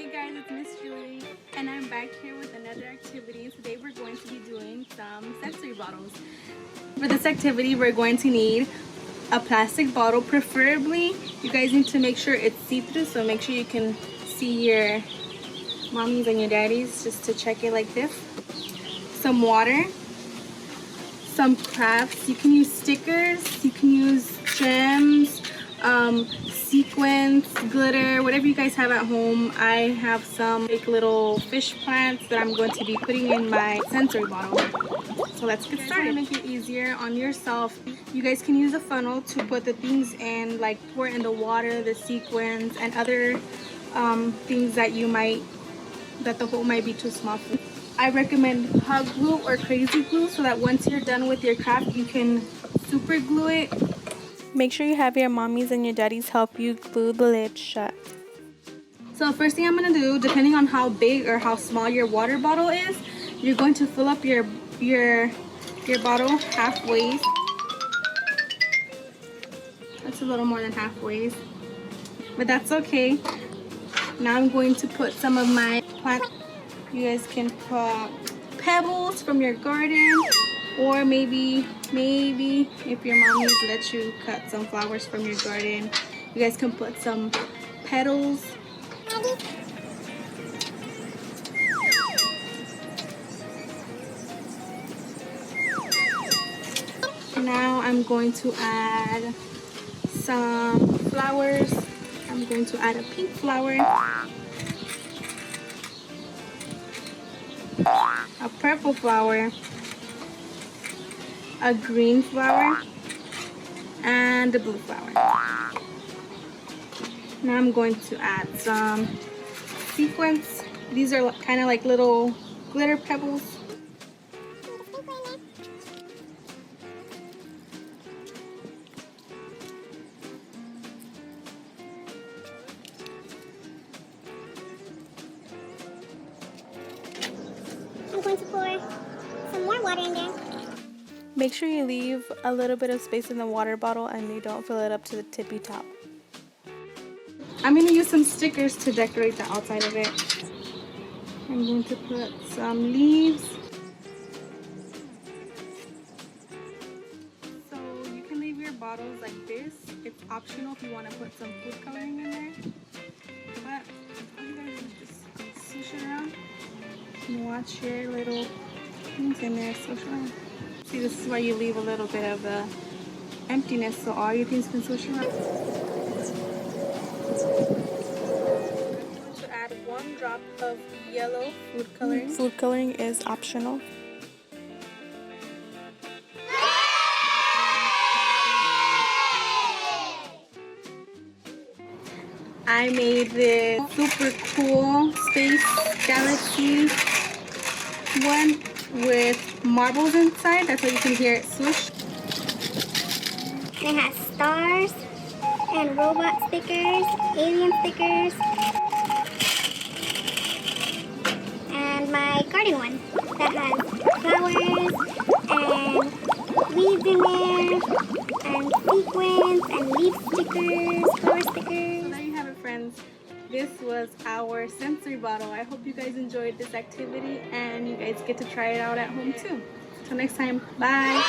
Hey guys, it's Miss Julie and I'm back here with another activity. Today we're going to be doing some sensory bottles. For this activity we're going to need a plastic bottle. Preferably you guys need to make sure it's see-through, so make sure you can see your mommies and your daddies just to check it like this. Some water, some crafts. You can use stickers, you can use gems, sequins, glitter, whatever you guys have at home. I have some big little fish plants that I'm going to be putting in my sensory bottle. So let's get started. To make it easier on yourself, you guys can use a funnel to put the things in, like pour in the water, the sequins, and other things that the hole might be too small for. I recommend hot glue or crazy glue so that once you're done with your craft, you can super glue it. Make sure you have your mommies and your daddies help you glue the lid shut. So first thing I'm going to do, depending on how big or how small your water bottle is, you're going to fill up your bottle halfway. That's a little more than halfway, but that's okay. Now I'm going to put some of my plant. You guys can put pebbles from your garden, or maybe if your mommies let you cut some flowers from your garden, you guys can put some peddles. Now I'm going to add some flowers. I'm going to add a pink flower, a purple flower, a green flower, and a blue flower. Now I'm going to add some sequins. These are kind of like little glitter pebbles. I'm going to pour some more water in there. Make sure you leave a little bit of space in the water bottle and you don't fill it up to the tippy top. I'm going to use some stickers to decorate the outside of it. I'm going to put some leaves. So you can leave your bottles like this. It's optional if you want to put some food coloring in there. But all you guys do is just swish it around and watch your little things in there swish around. See, this is why you leave a little bit of the emptiness so all your things can swish around. I'm going to add 1 drop of yellow food coloring. Food coloring is optional. I made this super cool space galaxy one with marbles inside. That's why you can hear it swish. It has stars and robot stickers, alien stickers, and my garden one that has flowers and weeds in there, and sequins and leaf stickers, flower stickers. So there you have it, friends. This was our sensory bottle. I hope you guys enjoyed this activity and you guys get to try it out at home too. Until next time, bye!